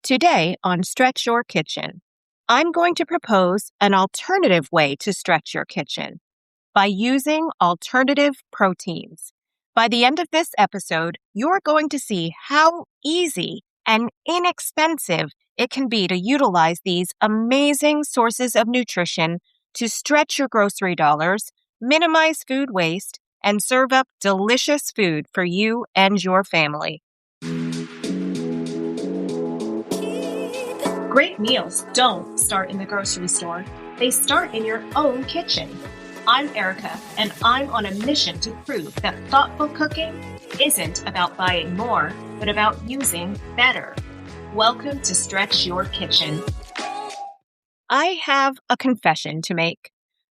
Today on Stretch Your Kitchen, I'm going to propose an alternative way to stretch your kitchen by using alternative proteins. By the end of this episode, you're going to see how easy and inexpensive it can be to utilize these amazing sources of nutrition to stretch your grocery dollars, minimize food waste, and serve up delicious food for you and your family. Great meals don't start in the grocery store. They start in your own kitchen. I'm Erica, and I'm on a mission to prove that thoughtful cooking isn't about buying more, but about using better. Welcome to Stretch Your Kitchen. I have a confession to make.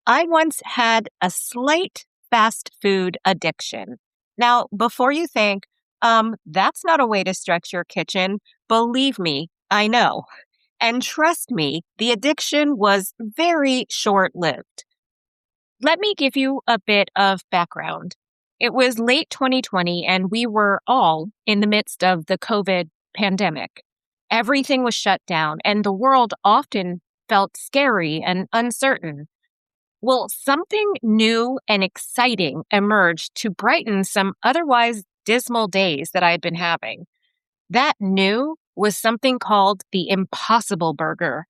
I once had a slight fast food addiction. Now, before you think, that's not a way to stretch your kitchen, believe me, I know. And trust me, the addiction was very short-lived. Let me give you a bit of background. It was late 2020, and we were all in the midst of the COVID pandemic. Everything was shut down, and the world often felt scary and uncertain. Well, something new and exciting emerged to brighten some otherwise dismal days that I had been having. That new was something called the Impossible Burger.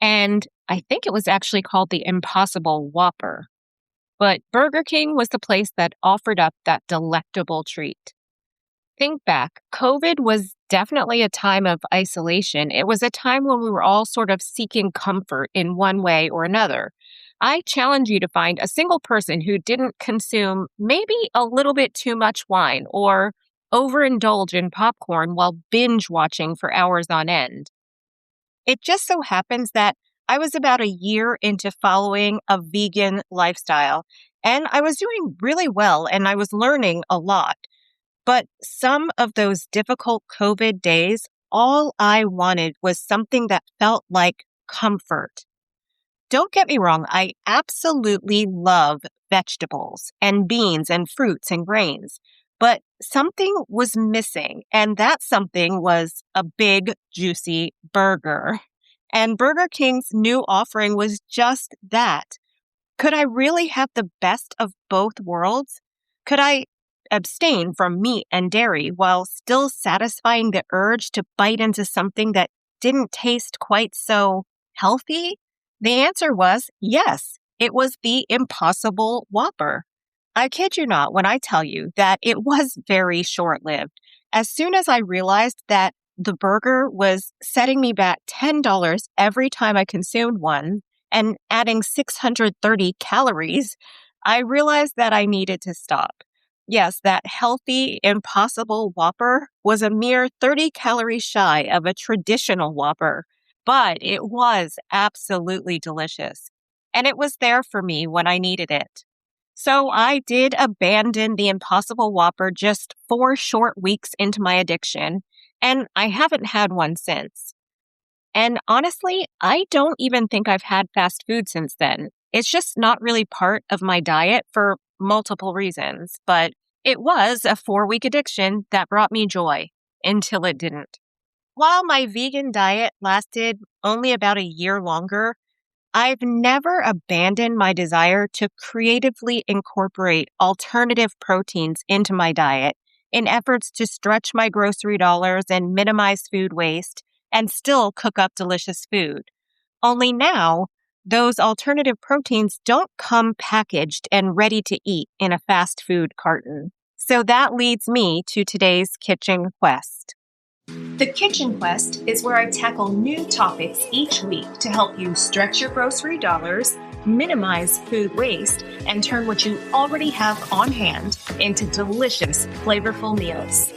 And I think it was actually called the Impossible Whopper. But Burger King was the place that offered up that delectable treat. Think back, COVID was definitely a time of isolation. It was a time when we were all sort of seeking comfort in one way or another. I challenge you to find a single person who didn't consume maybe a little bit too much wine or overindulge in popcorn while binge watching for hours on end. It just so happens that I was about a year into following a vegan lifestyle, and I was doing really well, and I was learning a lot. But some of those difficult COVID days, all I wanted was something that felt like comfort. Don't get me wrong, I absolutely love vegetables and beans and fruits and grains. But something was missing, and that something was a big, juicy burger. And Burger King's new offering was just that. Could I really have the best of both worlds? Could I abstain from meat and dairy while still satisfying the urge to bite into something that didn't taste quite so healthy? The answer was yes. It was the Impossible Whopper. I kid you not when I tell you that it was very short-lived. As soon as I realized that the burger was setting me back $10 every time I consumed one and adding 630 calories, I realized that I needed to stop. Yes, that healthy, Impossible Whopper was a mere 30 calories shy of a traditional Whopper, but it was absolutely delicious. And it was there for me when I needed it. So I did abandon the Impossible Whopper just 4 short weeks into my addiction, and I haven't had one since. And honestly, I don't even think I've had fast food since then. It's just not really part of my diet for multiple reasons, but it was a 4-week addiction that brought me joy until it didn't. While my vegan diet lasted only about a year longer, I've never abandoned my desire to creatively incorporate alternative proteins into my diet in efforts to stretch my grocery dollars and minimize food waste and still cook up delicious food. Only now, those alternative proteins don't come packaged and ready to eat in a fast food carton. So that leads me to today's kitchen quest. The Kitchen Quest is where I tackle new topics each week to help you stretch your grocery dollars, minimize food waste, and turn what you already have on hand into delicious, flavorful meals.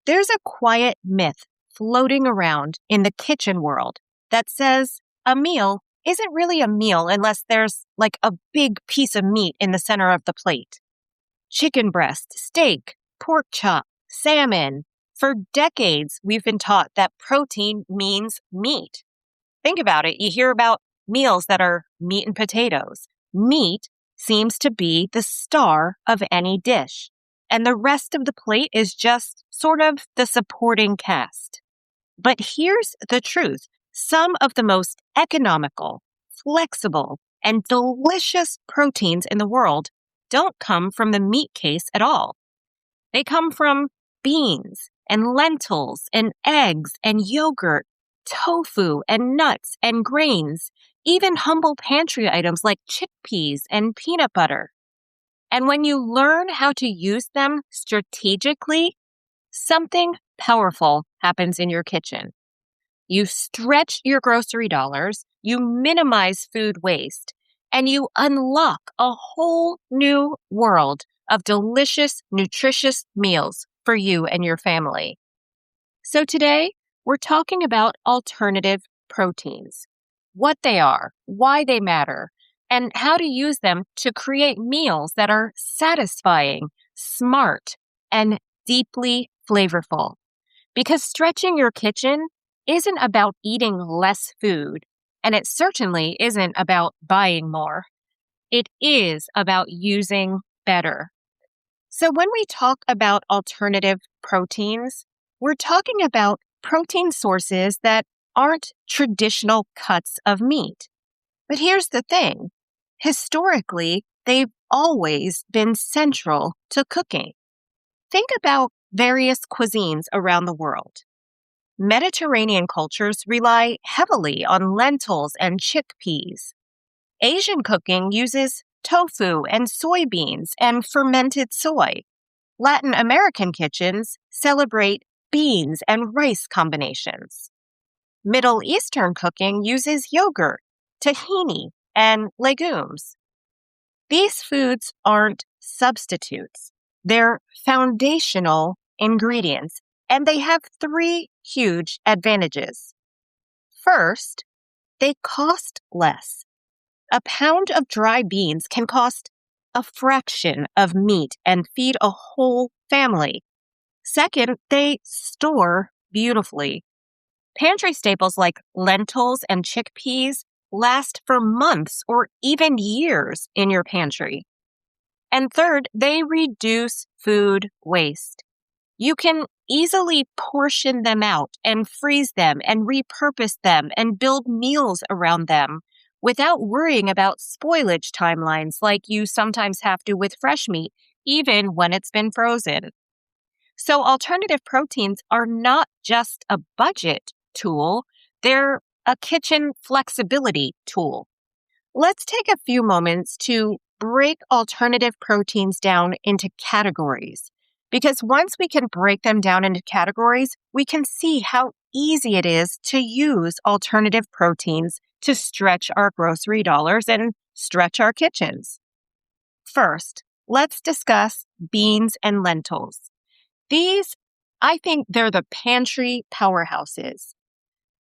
There's a quiet myth floating around in the kitchen world that says a meal isn't really a meal unless there's like a big piece of meat in the center of the plate. Chicken breast, steak, pork chop, salmon. For decades, we've been taught that protein means meat. Think about it. You hear about meals that are meat and potatoes. Meat seems to be the star of any dish. and the rest of the plate is just sort of the supporting cast. But here's the truth. Some of the most economical, flexible, and delicious proteins in the world don't come from the meat case at all. They come from beans and lentils and eggs and yogurt, tofu and nuts and grains, even humble pantry items like chickpeas and peanut butter. And when you learn how to use them strategically, something powerful happens in your kitchen. You stretch your grocery dollars, you minimize food waste, and you unlock a whole new world of delicious, nutritious meals for you and your family. So today, we're talking about alternative proteins, what they are, why they matter, and how to use them to create meals that are satisfying, smart, and deeply flavorful. Because stretching your kitchen isn't about eating less food, and it certainly isn't about buying more. It is about using better. So when we talk about alternative proteins, we're talking about protein sources that aren't traditional cuts of meat. But here's the thing. Historically, they've always been central to cooking. Think about various cuisines around the world. Mediterranean cultures rely heavily on lentils and chickpeas. Asian cooking uses tofu and soybeans and fermented soy. Latin American kitchens celebrate beans and rice combinations. Middle Eastern cooking uses yogurt, tahini, and legumes. These foods aren't substitutes. They're foundational ingredients, and they have three huge advantages. First, they cost less. A pound of dry beans can cost a fraction of meat and feed a whole family. Second, they store beautifully. Pantry staples like lentils and chickpeas last for months or even years in your pantry. And third, they reduce food waste. You can easily portion them out and freeze them and repurpose them and build meals around them without worrying about spoilage timelines like you sometimes have to with fresh meat, even when it's been frozen. So alternative proteins are not just a budget tool, they're a kitchen flexibility tool. Let's take a few moments to break alternative proteins down into categories. Because once we can break them down into categories, we can see how easy it is to use alternative proteins to stretch our grocery dollars and stretch our kitchens. First, let's discuss beans and lentils. These, I think they're the pantry powerhouses.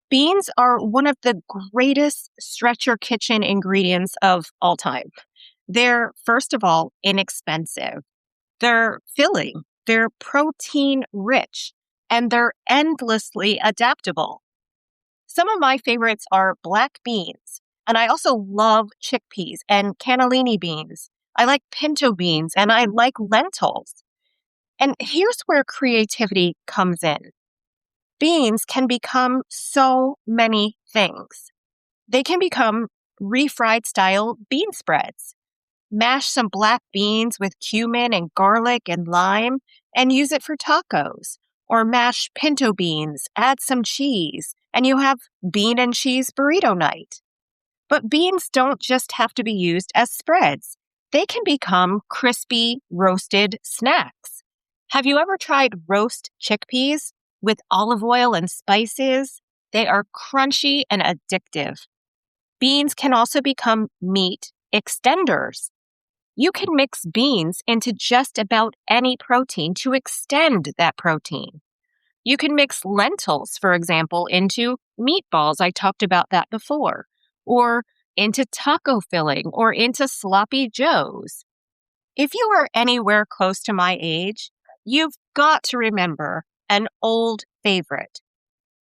Beans are one of the greatest stretch your kitchen ingredients of all time. They're, first of all, inexpensive. They're filling. They're protein rich, and they're endlessly adaptable. Some of my favorites are black beans, and I also love chickpeas and cannellini beans. I like pinto beans, and I like lentils. And here's where creativity comes in. Beans can become so many things. They can become refried style bean spreads. Mash some black beans with cumin and garlic and lime and use it for tacos. Or mash pinto beans, add some cheese, and you have bean and cheese burrito night. But beans don't just have to be used as spreads. They can become crispy, roasted snacks. Have you ever tried roast chickpeas with olive oil and spices? They are crunchy and addictive. Beans can also become meat extenders. You can mix beans into just about any protein to extend that protein. You can mix lentils, for example, into meatballs. I talked about that before. Or into taco filling or into sloppy joes. If you are anywhere close to my age, you've got to remember an old favorite.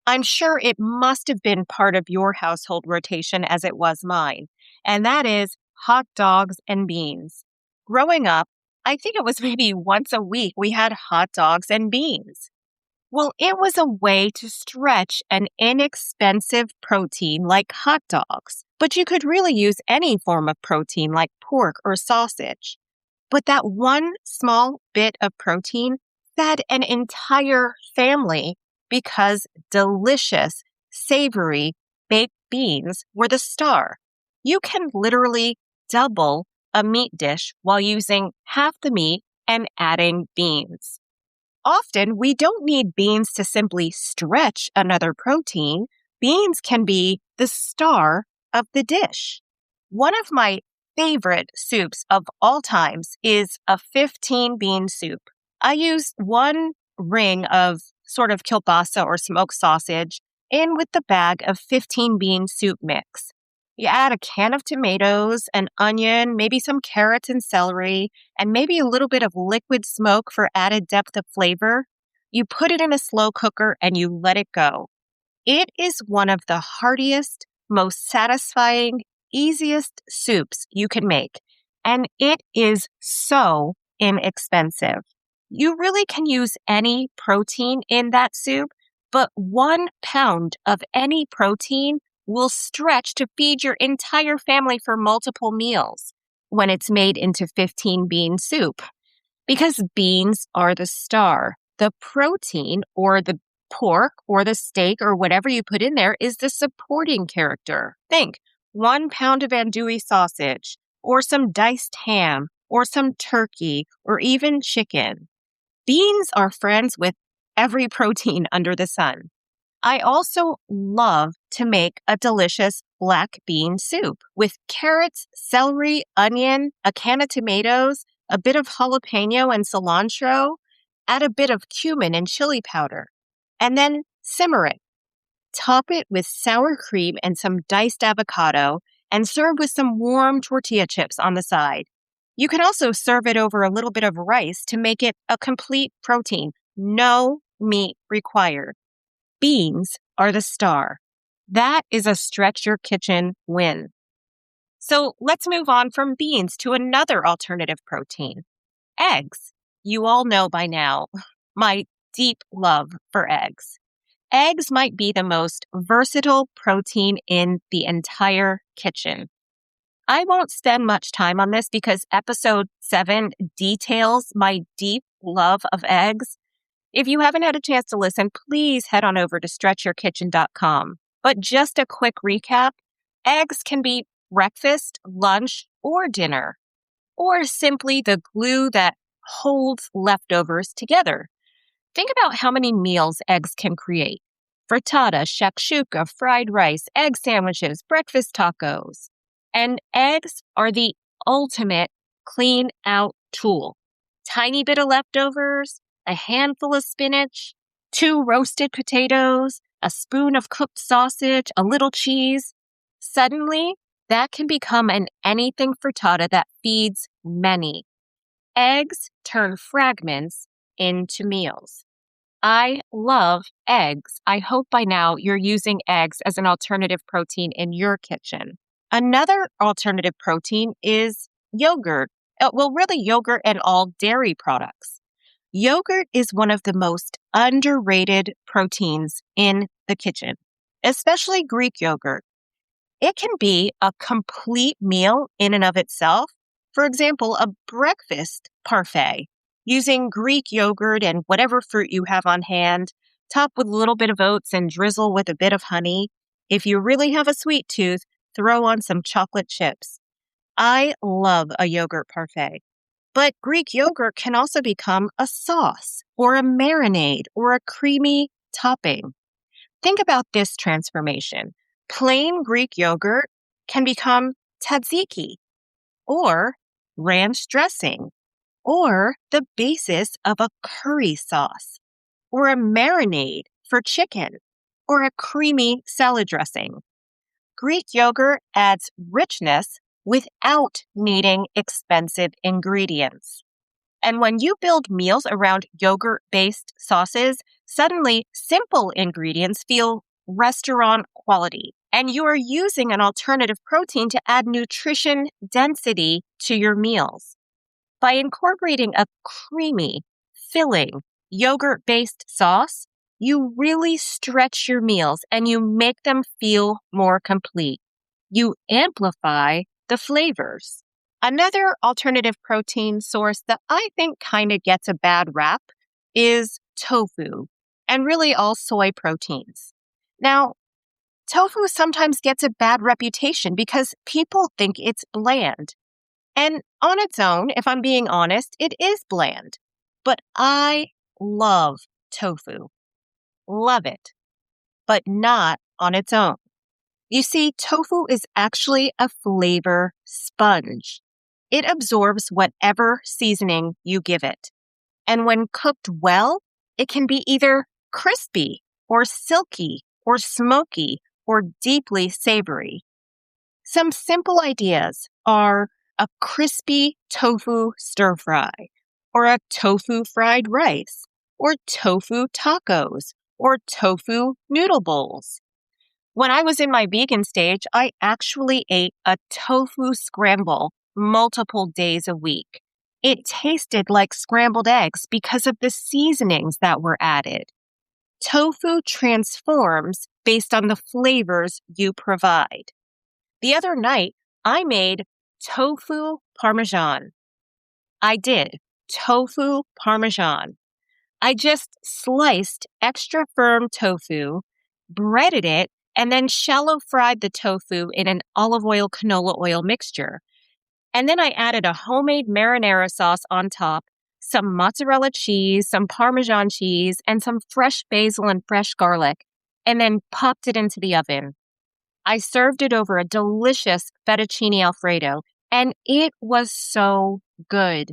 I'm sure it must have been part of your household rotation as it was mine, and that is hot dogs and beans. Growing up, I think it was maybe once a week we had hot dogs and beans. Well, it was a way to stretch an inexpensive protein like hot dogs, but you could really use any form of protein like pork or sausage. But that one small bit of protein fed an entire family because delicious, savory baked beans were the star. You can literally double a meat dish while using half the meat and adding beans. Often, we don't need beans to simply stretch another protein. Beans can be the star of the dish. One of my favorite soups of all times is a 15 bean soup. I use one ring of sort of kielbasa or smoked sausage in with the bag of 15 bean soup mix. You add a can of tomatoes, an onion, maybe some carrots and celery, and maybe a little bit of liquid smoke for added depth of flavor. You put it in a slow cooker and you let it go. It is one of the heartiest, most satisfying, easiest soups you can make, and it is so inexpensive. You really can use any protein in that soup, but 1 pound of any protein will stretch to feed your entire family for multiple meals when it's made into 15 bean soup. Because beans are the star. The protein or the pork or the steak or whatever you put in there is the supporting character. Think 1 pound of andouille sausage or some diced ham or some turkey or even chicken. Beans are friends with every protein under the sun. I also love to make a delicious black bean soup with carrots, celery, onion, a can of tomatoes, a bit of jalapeno and cilantro, add a bit of cumin and chili powder, and then simmer it. Top it with sour cream and some diced avocado, and serve with some warm tortilla chips on the side. You can also serve it over a little bit of rice to make it a complete protein. No meat required. Beans are the star. That is a stretch your kitchen win. So let's move on from beans to another alternative protein, eggs. You all know by now my deep love for eggs. Eggs might be the most versatile protein in the entire kitchen. I won't spend much time on this because episode 7 details my deep love of eggs. If you haven't had a chance to listen, please head on over to stretchyourkitchen.com. But just a quick recap, eggs can be breakfast, lunch, or dinner, or simply the glue that holds leftovers together. Think about how many meals eggs can create. Frittata, shakshuka, fried rice, egg sandwiches, breakfast tacos. And eggs are the ultimate clean out tool. Tiny bit of leftovers, a handful of spinach, 2 roasted potatoes, a spoon of cooked sausage, a little cheese. Suddenly, that can become an anything frittata that feeds many. Eggs turn fragments into meals. I love eggs. I hope by now you're using eggs as an alternative protein in your kitchen. Another alternative protein is yogurt. Really yogurt and all dairy products. Yogurt is one of the most underrated proteins in the kitchen, especially Greek yogurt. It can be a complete meal in and of itself. For example, a breakfast parfait using Greek yogurt and whatever fruit you have on hand, top with a little bit of oats and drizzle with a bit of honey. If you really have a sweet tooth, throw on some chocolate chips. I love a yogurt parfait. But Greek yogurt can also become a sauce or a marinade or a creamy topping. Think about this transformation. Plain Greek yogurt can become tzatziki or ranch dressing or the basis of a curry sauce or a marinade for chicken or a creamy salad dressing. Greek yogurt adds richness without needing expensive ingredients. And when you build meals around yogurt-based sauces, suddenly simple ingredients feel restaurant quality. And you are using an alternative protein to add nutrition density to your meals. By incorporating a creamy, filling, yogurt based sauce, you really stretch your meals and you make them feel more complete. You amplify the flavors. Another alternative protein source that I think kind of gets a bad rap is tofu, and really all soy proteins. Now, tofu sometimes gets a bad reputation because people think it's bland. And on its own, if I'm being honest, it is bland. But I love tofu. Love it. But not on its own. You see, tofu is actually a flavor sponge. It absorbs whatever seasoning you give it. And when cooked well, it can be either crispy or silky or smoky or deeply savory. Some simple ideas are a crispy tofu stir fry, or a tofu fried rice, or tofu tacos, or tofu noodle bowls. When I was in my vegan stage, I actually ate a tofu scramble multiple days a week. It tasted like scrambled eggs because of the seasonings that were added. Tofu transforms based on the flavors you provide. The other night, I made tofu parmesan. I did. Tofu parmesan. I just sliced extra firm tofu, breaded it, and then shallow fried the tofu in an olive oil canola oil mixture. And then I added a homemade marinara sauce on top, some mozzarella cheese, some Parmesan cheese, and some fresh basil and fresh garlic, and then popped it into the oven. I served it over a delicious fettuccine Alfredo, and it was so good.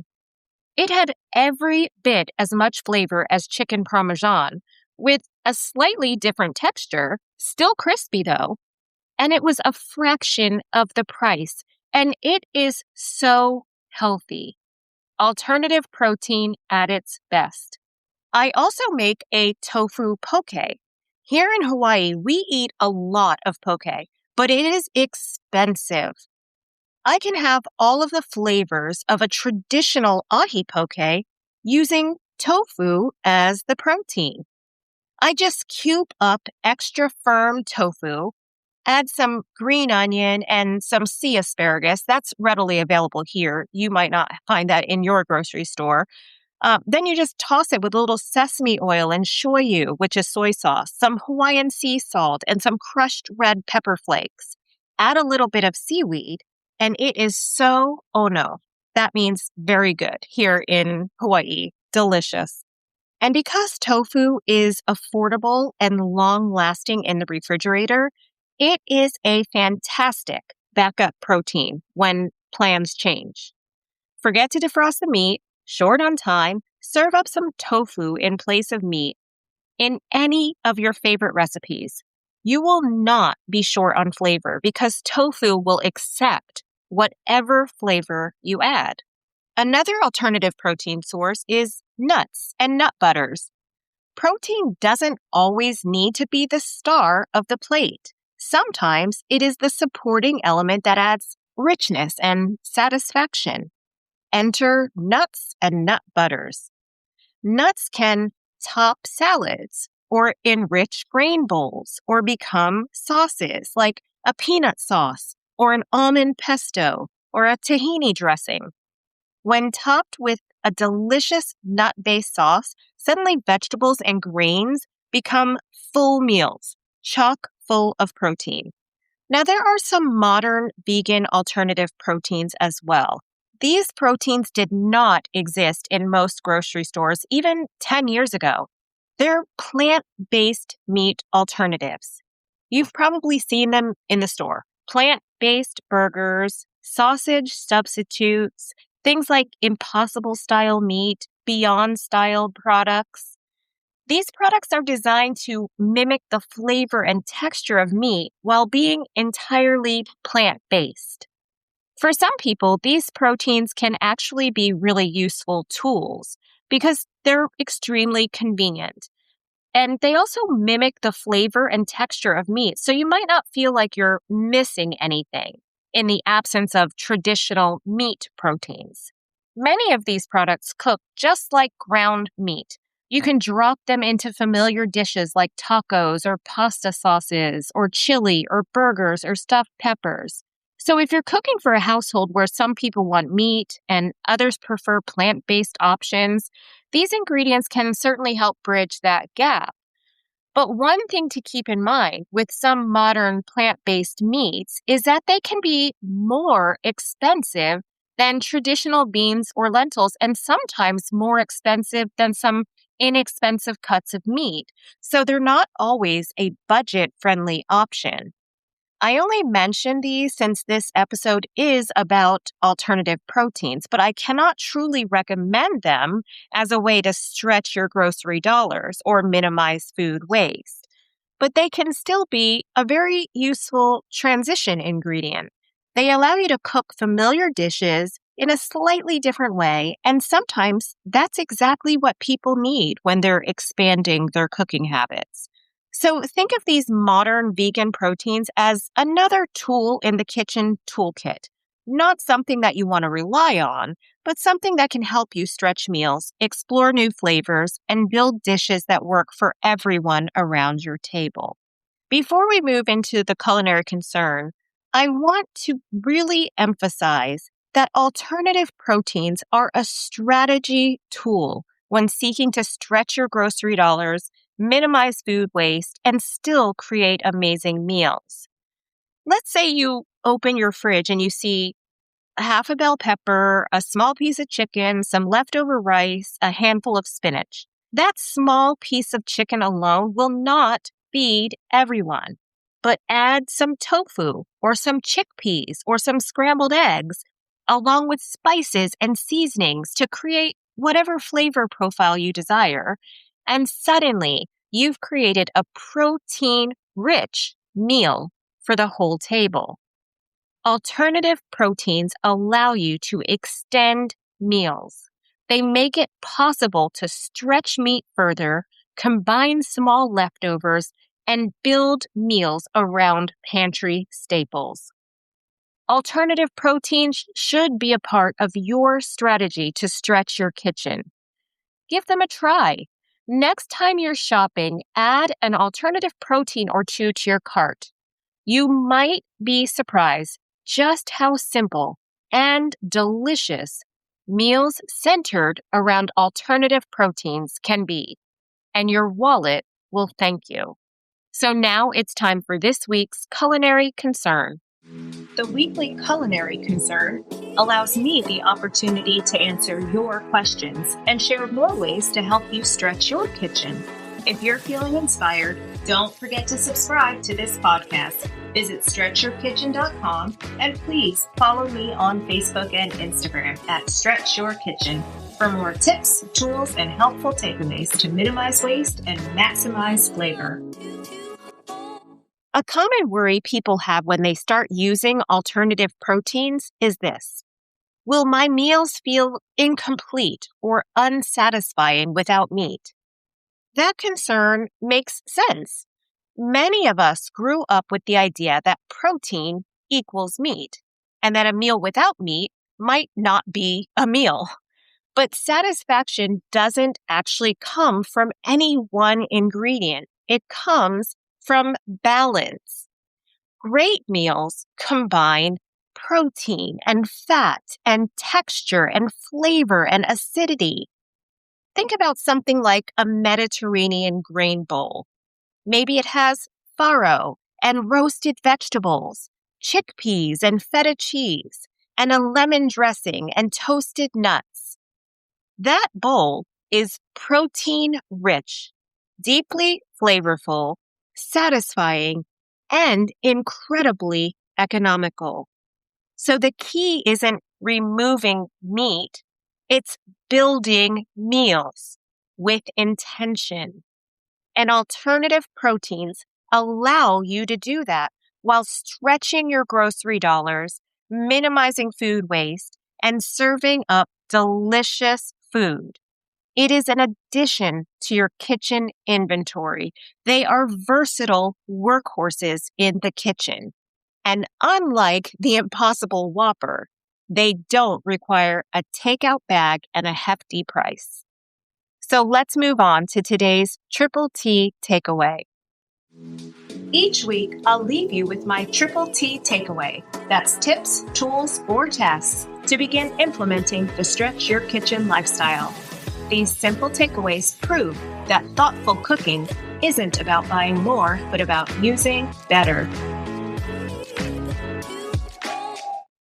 It had every bit as much flavor as chicken Parmesan, with a slightly different texture, still crispy though, and it was a fraction of the price, and it is so healthy. Alternative protein at its best. I also make a tofu poke. Here in Hawaii, we eat a lot of poke, but it is expensive. I can have all of the flavors of a traditional ahi poke using tofu as the protein. I just cube up extra firm tofu, add some green onion and some sea asparagus. That's readily available here. You might not find that in your grocery store. Then you just toss it with a little sesame oil and shoyu, which is soy sauce, some Hawaiian sea salt, and some crushed red pepper flakes. Add a little bit of seaweed, and it is so ono. That means very good here in Hawaii. Delicious. And because tofu is affordable and long-lasting in the refrigerator, it is a fantastic backup protein when plans change. Forget to defrost the meat, short on time, serve up some tofu in place of meat in any of your favorite recipes. You will not be short on flavor because tofu will accept whatever flavor you add. Another alternative protein source is nuts and nut butters. Protein doesn't always need to be the star of the plate. Sometimes it is the supporting element that adds richness and satisfaction. Enter nuts and nut butters. Nuts can top salads or enrich grain bowls or become sauces like a peanut sauce or an almond pesto or a tahini dressing. When topped with a delicious nut-based sauce, suddenly vegetables and grains become full meals, chock full of protein. Now, there are some modern vegan alternative proteins as well. These proteins did not exist in most grocery stores even 10 years ago. They're plant-based meat alternatives. You've probably seen them in the store. Plant-based burgers, sausage substitutes, things like Impossible-style meat, Beyond-style products. These products are designed to mimic the flavor and texture of meat while being entirely plant-based. For some people, these proteins can actually be really useful tools because they're extremely convenient. And they also mimic the flavor and texture of meat, so you might not feel like you're missing anything in the absence of traditional meat proteins. Many of these products cook just like ground meat. You can drop them into familiar dishes like tacos or pasta sauces or chili or burgers or stuffed peppers. So, if you're cooking for a household where some people want meat and others prefer plant based options, these ingredients can certainly help bridge that gap. But one thing to keep in mind with some modern plant based meats is that they can be more expensive than traditional beans or lentils, and sometimes more expensive than some inexpensive cuts of meat. So they're not always a budget friendly option. I only mention these since this episode is about alternative proteins, but I cannot truly recommend them as a way to stretch your grocery dollars or minimize food waste. But they can still be a very useful transition ingredient. They allow you to cook familiar dishes in a slightly different way, and sometimes that's exactly what people need when they're expanding their cooking habits. So think of these modern vegan proteins as another tool in the kitchen toolkit, not something that you want to rely on, but something that can help you stretch meals, explore new flavors, and build dishes that work for everyone around your table. Before we move into the culinary concern, I want to really emphasize that alternative proteins are a strategy tool when seeking to stretch your grocery dollars, minimize food waste, and still create amazing meals. Let's say you open your fridge and you see half a bell pepper, a small piece of chicken, some leftover rice, a handful of spinach. That small piece of chicken alone will not feed everyone. But add some tofu or some chickpeas or some scrambled eggs, along with spices and seasonings to create whatever flavor profile you desire. And suddenly, you've created a protein rich meal for the whole table. Alternative proteins allow you to extend meals. They make it possible to stretch meat further, combine small leftovers, and build meals around pantry staples. Alternative proteins should be a part of your strategy to stretch your kitchen. Give them a try. Next time you're shopping, add an alternative protein or two to your cart. You might be surprised just how simple and delicious meals centered around alternative proteins can be, and your wallet will thank you. So now it's time for this week's culinary concern. The weekly culinary concern allows me the opportunity to answer your questions and share more ways to help you stretch your kitchen. If you're feeling inspired, don't forget to subscribe to this podcast. Visit stretchyourkitchen.com and please follow me on Facebook and Instagram at Stretch Your Kitchen for more tips, tools, and helpful takeaways to minimize waste and maximize flavor. A common worry people have when they start using alternative proteins is this: will my meals feel incomplete or unsatisfying without meat? That concern makes sense. Many of us grew up with the idea that protein equals meat, and that a meal without meat might not be a meal. But satisfaction doesn't actually come from any one ingredient. It comes from balance. Great meals combine protein and fat and texture and flavor and acidity. Think about something like a Mediterranean grain bowl. Maybe it has farro and roasted vegetables, chickpeas and feta cheese, and a lemon dressing and toasted nuts. That bowl is protein rich, deeply flavorful, satisfying, and incredibly economical. So the key isn't removing meat, it's building meals with intention. And alternative proteins allow you to do that while stretching your grocery dollars, minimizing food waste, and serving up delicious food. It is an addition to your kitchen inventory. They are versatile workhorses in the kitchen. And unlike the Impossible Whopper, They don't require a takeout bag and a hefty price. So let's move on to today's Triple T takeaway. Each week, I'll leave you with my Triple T takeaway. That's tips, tools, or tasks to begin implementing the Stretch Your Kitchen lifestyle. These simple takeaways prove that thoughtful cooking isn't about buying more, but about using better.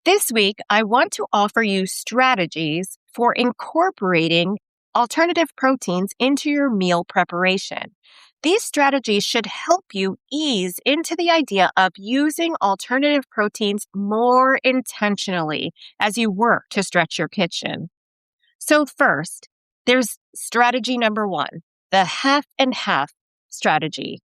This week, I want to offer you strategies for incorporating alternative proteins into your meal preparation. These strategies should help you ease into the idea of using alternative proteins more intentionally as you work to stretch your kitchen. So first, there's strategy number 1, the half and half strategy.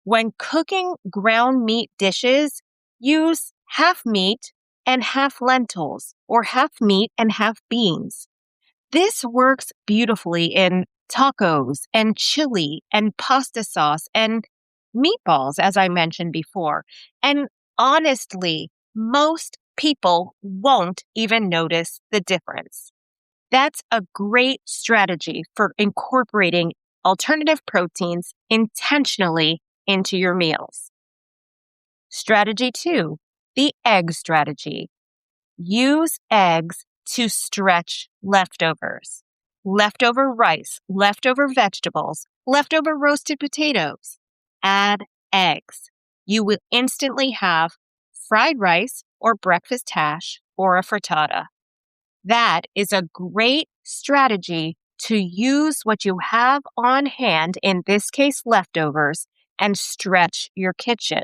When cooking ground meat dishes, use half meat and half lentils, or half meat and half beans. This works beautifully in tacos and chili and pasta sauce and meatballs, as I mentioned before. And honestly, most people won't even notice the difference. That's a great strategy for incorporating alternative proteins intentionally into your meals. Strategy 2, the egg strategy. Use eggs to stretch leftovers. Leftover rice, leftover vegetables, leftover roasted potatoes. Add eggs. You will instantly have fried rice or breakfast hash or a frittata. That is a great strategy to use what you have on hand, in this case leftovers, and stretch your kitchen.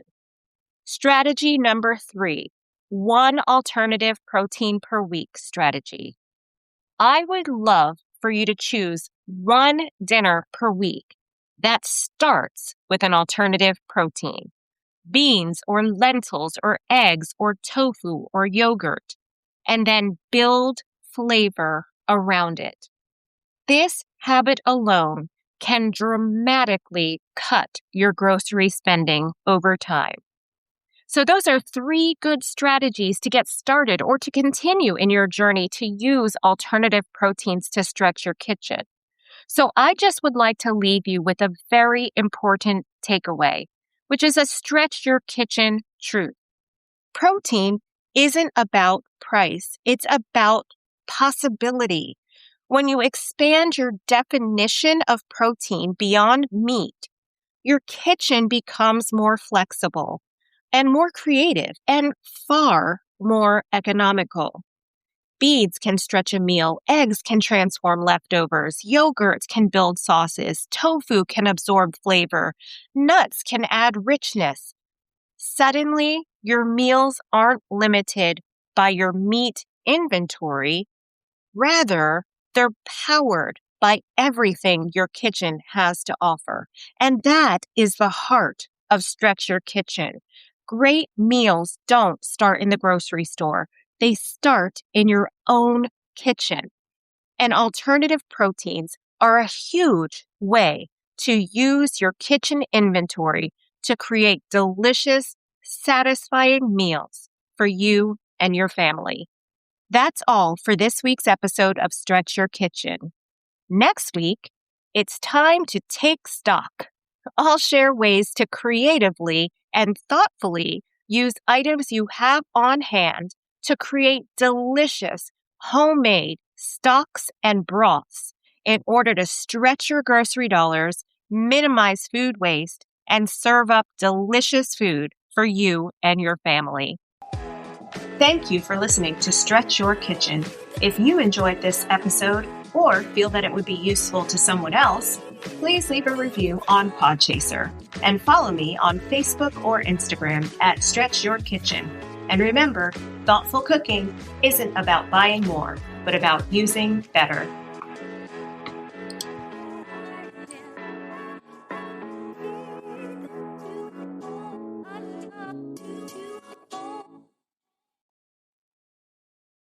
Strategy number 3, 1 alternative protein per week strategy. I would love for you to choose 1 dinner per week that starts with an alternative protein. Beans or lentils or eggs or tofu or yogurt, and then build flavor around it. This habit alone can dramatically cut your grocery spending over time. So those are 3 good strategies to get started or to continue in your journey to use alternative proteins to stretch your kitchen. So I just would like to leave you with a very important takeaway, which is a stretch your kitchen truth. Protein isn't about price. It's about possibility. When you expand your definition of protein beyond meat, your kitchen becomes more flexible and more creative and far more economical. Beans can stretch a meal, eggs can transform leftovers, yogurts can build sauces, tofu can absorb flavor, nuts can add richness. Suddenly, your meals aren't limited by your meat inventory. Rather, they're powered by everything your kitchen has to offer. And that is the heart of Stretch Your Kitchen. Great meals don't start in the grocery store. They start in your own kitchen. And alternative proteins are a huge way to use your kitchen inventory to create delicious, satisfying meals for you and your family. That's all for this week's episode of Stretch Your Kitchen. Next week, it's time to take stock. I'll share ways to creatively and thoughtfully use items you have on hand to create delicious homemade stocks and broths in order to stretch your grocery dollars, minimize food waste, and serve up delicious food for you and your family. Thank you for listening to Stretch Your Kitchen. If you enjoyed this episode or feel that it would be useful to someone else, please leave a review on Podchaser and follow me on Facebook or Instagram at Stretch Your Kitchen. And remember, thoughtful cooking isn't about buying more, but about using better.